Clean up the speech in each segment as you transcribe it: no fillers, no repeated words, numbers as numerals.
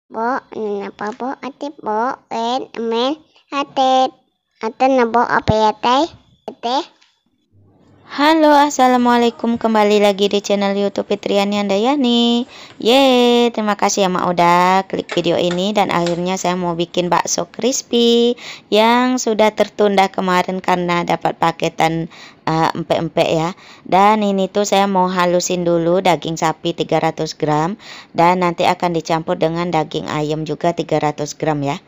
Bo, napa bo, atip bo, en, amen, atip, atau nabo apa ya teh, teh. Halo, assalamualaikum, kembali lagi di channel YouTube Fitriani Handayani. Yeay, terima kasih ya Mak udah klik video ini dan akhirnya saya mau bikin bakso crispy yang sudah tertunda kemarin karena dapat paketan empek-empek ya. Dan ini tuh saya mau halusin dulu daging sapi 300 gram dan nanti akan dicampur dengan daging ayam juga 300 gram ya.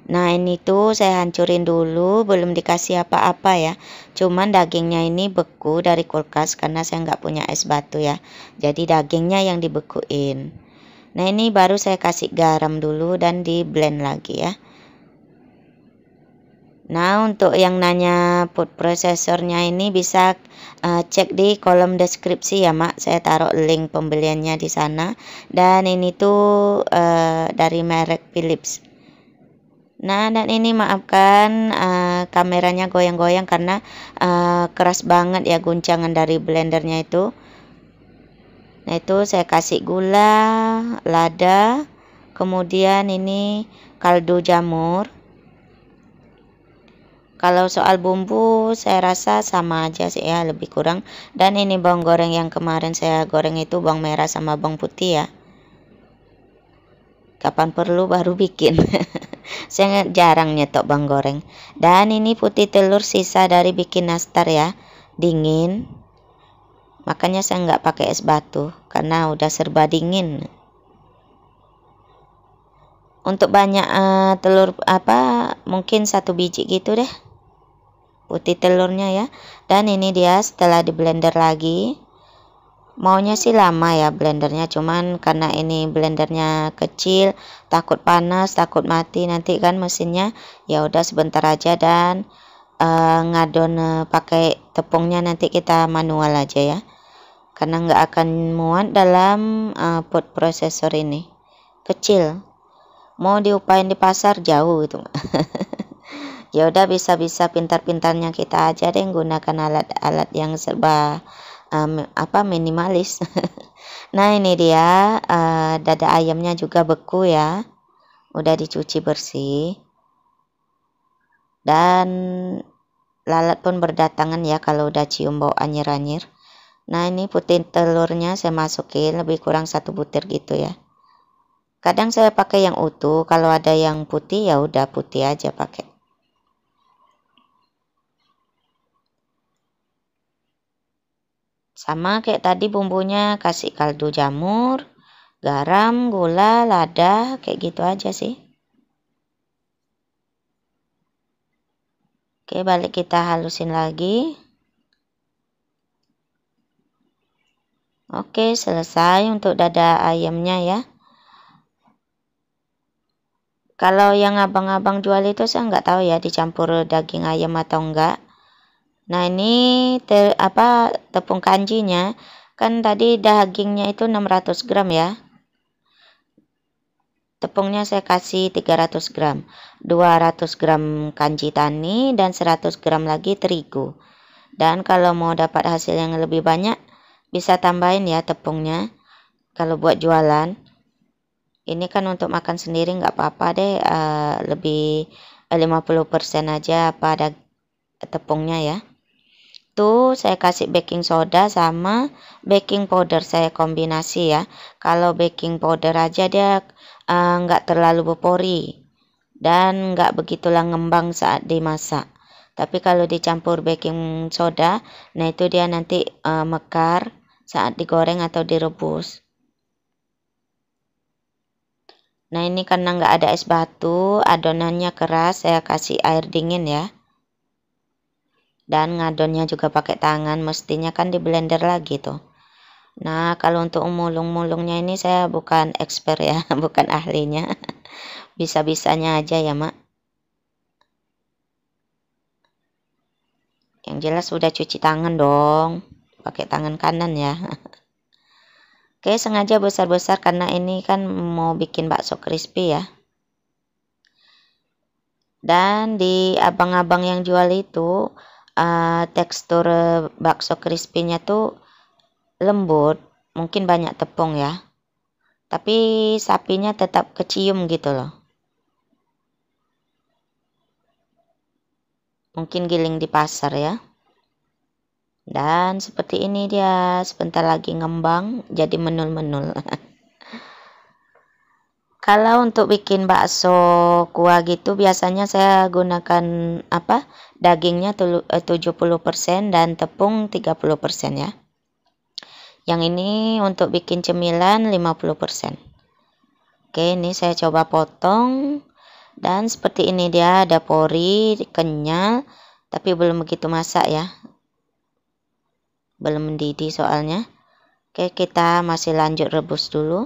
Nah ini tuh saya hancurin dulu, belum dikasih apa-apa ya. Cuman dagingnya ini beku dari kulkas karena saya nggak punya es batu ya. Jadi dagingnya yang dibekuin. Nah ini baru saya kasih garam dulu dan di blend lagi ya. Nah untuk yang nanya food processornya ini bisa cek di kolom deskripsi ya Mak. Saya taruh link pembeliannya di sana. Dan ini tuh dari merek Philips. Nah dan ini maafkan kameranya goyang-goyang karena keras banget ya guncangan dari blendernya itu. Nah itu saya kasih gula, lada, kemudian ini kaldu jamur. Kalau soal bumbu saya rasa sama aja sih ya, lebih kurang. Dan ini bawang goreng yang kemarin saya goreng itu bawang merah sama bawang putih ya. Kapan perlu baru bikin. Saya jarang nyetok bawang goreng. Dan ini putih telur sisa dari bikin nastar ya, dingin. Makanya saya nggak pakai es batu karena udah serba dingin. Untuk banyak telur mungkin 1 biji gitu deh putih telurnya ya. Dan ini dia setelah di blender lagi. Maunya sih lama ya blendernya, cuman karena ini blendernya kecil, takut panas, takut mati nanti kan mesinnya, ya udah sebentar aja. Dan ngadon pakai tepungnya nanti kita manual aja ya, karena nggak akan muat dalam food processor ini, kecil, mau diupain di pasar jauh gitu. Ya udah bisa-bisa pintar-pintarnya kita aja deh gunakan alat-alat yang serba minimalis. Nah ini dia dada ayamnya juga beku ya, udah dicuci bersih dan lalat pun berdatangan ya kalau udah cium bau anyir-anyir. Nah ini putih telurnya saya masukin lebih kurang 1 butir gitu ya. Kadang saya pakai yang utuh, kalau ada yang putih ya udah putih aja pakai. Sama kayak tadi bumbunya, kasih kaldu jamur, garam, gula, lada, kayak gitu aja sih. Oke, balik kita halusin lagi. Oke, selesai untuk dada ayamnya ya. Kalau yang abang-abang jual itu saya nggak tahu ya dicampur daging ayam atau enggak. Nah ini tepung kanjinya kan tadi dagingnya itu 600 gram ya. Tepungnya saya kasih 300 gram, 200 gram kanji tani dan 100 gram lagi terigu. Dan kalau mau dapat hasil yang lebih banyak bisa tambahin ya tepungnya kalau buat jualan. Ini kan untuk makan sendiri nggak apa-apa deh, lebih 50% aja ada tepungnya ya. Tuh saya kasih baking soda sama baking powder saya kombinasi ya. Kalau baking powder aja dia nggak terlalu berpori dan nggak begitulah ngembang saat dimasak. Tapi kalau dicampur baking soda, nah itu dia nanti mekar saat digoreng atau direbus. Nah ini karena nggak ada es batu, adonannya keras, saya kasih air dingin ya. Dan ngadonnya juga pakai tangan, mestinya kan di blender lagi tuh. Nah kalau untuk mulung-mulungnya ini saya bukan expert ya, bukan ahlinya. Bisa-bisanya aja ya Mak. Yang jelas sudah cuci tangan dong, pakai tangan kanan ya. Oke, sengaja besar-besar karena ini kan mau bikin bakso crispy ya. Dan di abang-abang yang jual itu tekstur bakso crispy-nya tuh lembut, mungkin banyak tepung ya. Tapi sapinya tetap kecium gitu loh. Mungkin giling di pasar ya. Dan seperti ini dia, sebentar lagi ngembang jadi menul-menul. Kalau untuk bikin bakso kuah gitu biasanya saya gunakan dagingnya 70% dan tepung 30% ya. Yang ini untuk bikin cemilan 50%. Oke, ini saya coba potong dan seperti ini dia, ada pori, kenyal, tapi belum begitu masak ya. Belum mendidih soalnya. Oke, kita masih lanjut rebus dulu.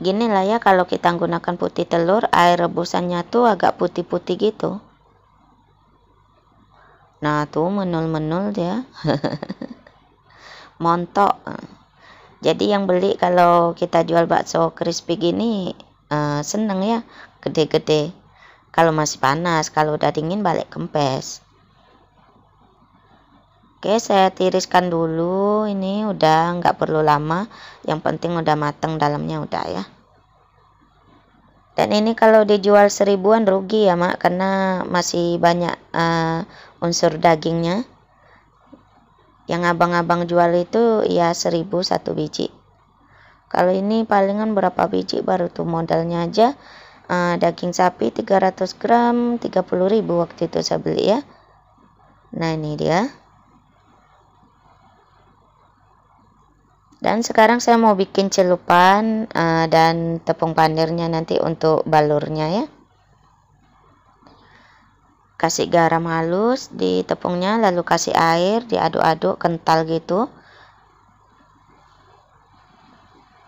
Gini lah ya, kalau kita gunakan putih telur, air rebusannya tuh agak putih-putih gitu. Nah tuh menul-menul dia. Montok. Jadi yang beli kalau kita jual bakso crispy gini seneng ya, gede-gede. Kalau masih panas, kalau udah dingin balik kempes. Oke, saya tiriskan dulu. Ini udah nggak perlu lama. Yang penting udah mateng dalamnya udah ya. Dan ini kalau dijual 1000-an rugi ya mak, karena masih banyak unsur dagingnya. Yang abang-abang jual itu ya 1000 satu biji. Kalau ini palingan berapa biji baru tuh modalnya aja. Daging sapi 300 gram 30.000 waktu itu saya beli ya. Nah ini dia. Dan sekarang saya mau bikin celupan dan tepung panirnya nanti untuk balurnya ya. Kasih garam halus di tepungnya, lalu kasih air, diaduk-aduk kental gitu.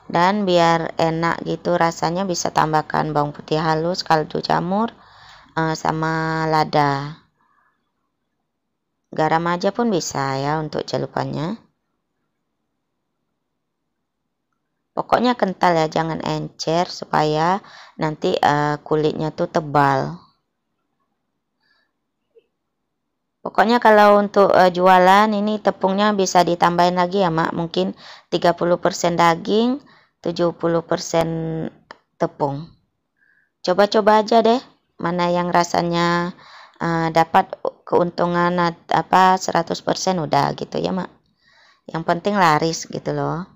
Dan biar enak gitu rasanya bisa tambahkan bawang putih halus, kaldu jamur, sama lada. Garam aja pun bisa ya untuk celupannya. Pokoknya kental ya, jangan encer supaya nanti kulitnya tuh tebal. Pokoknya kalau untuk jualan ini tepungnya bisa ditambahin lagi ya mak, mungkin 30% daging, 70% tepung. Coba-coba aja deh mana yang rasanya dapat keuntungan 100% udah gitu ya mak. Yang penting laris gitu loh.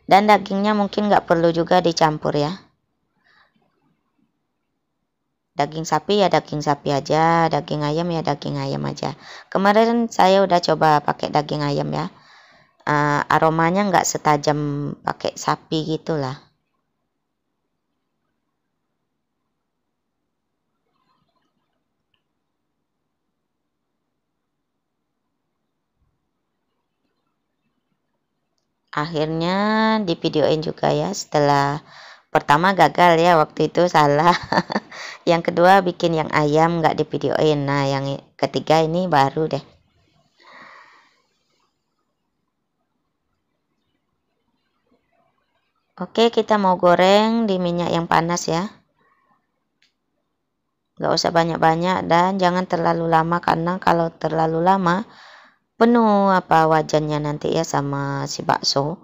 Dan dagingnya mungkin nggak perlu juga dicampur ya. Daging sapi ya daging sapi aja, daging ayam ya daging ayam aja. Kemarin saya udah coba pakai daging ayam ya. Aromanya nggak setajam pakai sapi gitulah. Akhirnya divideoin juga ya, setelah pertama gagal ya waktu itu salah. Yang kedua bikin yang ayam nggak divideoin. Nah yang ketiga ini baru deh. Oke, kita mau goreng di minyak yang panas ya. Nggak usah banyak-banyak dan jangan terlalu lama, karena kalau terlalu lama penuh wajannya nanti ya sama si bakso,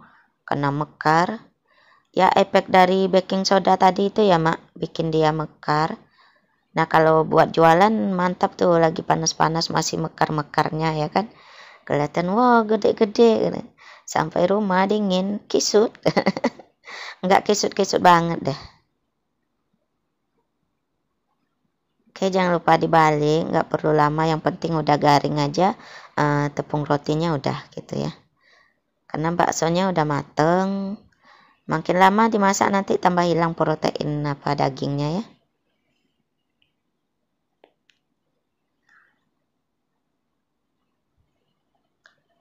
karena mekar. Ya efek dari baking soda tadi itu ya mak, bikin dia mekar. Nah kalau buat jualan mantap tuh, lagi panas-panas masih mekar-mekarnya ya kan. Kelihatan wah gede-gede. Sampai rumah dingin, kisut. Nggak kisut-kisut banget deh. Oke, jangan lupa dibalik, nggak perlu lama, yang penting udah garing aja, tepung rotinya udah gitu ya. Karena baksonya udah mateng, makin lama dimasak nanti tambah hilang protein dagingnya ya.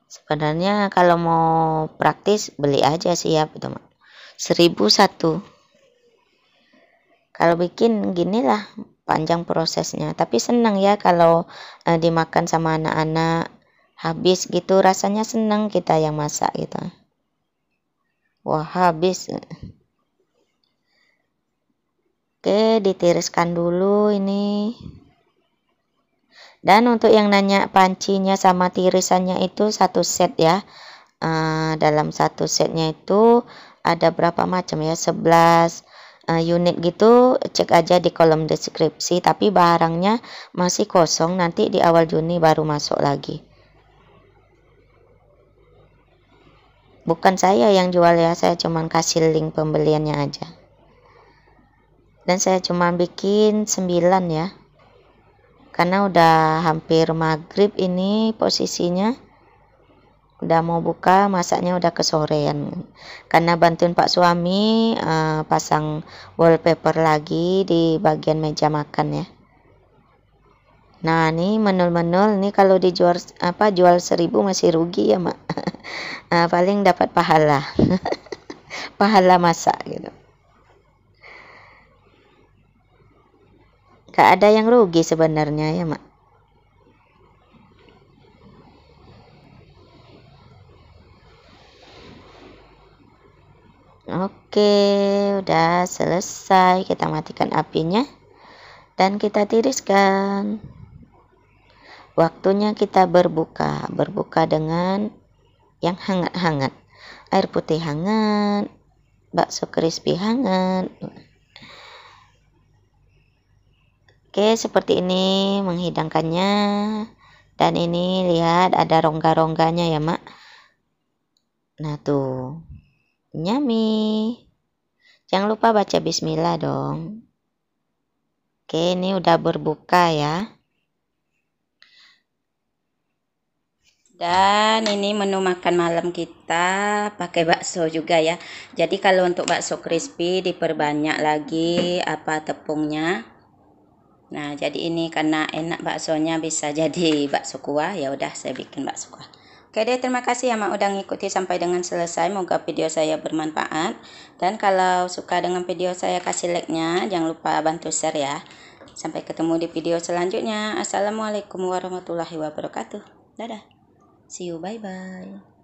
Sebenarnya kalau mau praktis beli aja sih ya, 1001. Kalau bikin gini lah panjang prosesnya, tapi senang ya kalau dimakan sama anak-anak habis gitu, rasanya senang kita yang masak gitu. Wah habis. Oke, ditiriskan dulu ini. Dan untuk yang nanya pancinya sama tirisannya itu satu set ya. Dalam satu setnya itu ada berapa macam ya, 11 unit gitu. Cek aja di kolom deskripsi, tapi barangnya masih kosong, nanti di awal Juni baru masuk lagi. Bukan saya yang jual ya, saya cuman kasih link pembeliannya aja. Dan saya cuma bikin 9 ya, karena udah hampir maghrib ini posisinya. Udah mau buka, masaknya udah kesorean. Karena bantuin Pak suami pasang wallpaper lagi di bagian meja makan ya. Nah, nih menul-menul nih, kalau dijual jual 1000 masih rugi ya, Mak. Paling dapat pahala. Pahala masak gitu. Gak ada yang rugi sebenarnya ya, Mak. Oke, udah selesai. Kita matikan apinya dan kita tiriskan. Waktunya kita berbuka dengan yang hangat-hangat. Air putih hangat, bakso crispy hangat. Oke, seperti ini menghidangkannya. Dan ini lihat ada rongga-rongganya ya, Mak. Nah tuh, yummy. Jangan lupa baca bismillah dong. Oke, ini udah berbuka ya. Dan ini menu makan malam kita pakai bakso juga ya. Jadi kalau untuk bakso crispy diperbanyak lagi tepungnya. Nah, jadi ini karena enak baksonya bisa jadi bakso kuah, ya udah saya bikin bakso kuah. Oke deh, terima kasih ya Mak udah ngikuti sampai dengan selesai. Moga video saya bermanfaat. Dan kalau suka dengan video saya, kasih like-nya. Jangan lupa bantu share ya. Sampai ketemu di video selanjutnya. Assalamualaikum warahmatullahi wabarakatuh. Dadah. See you, bye-bye.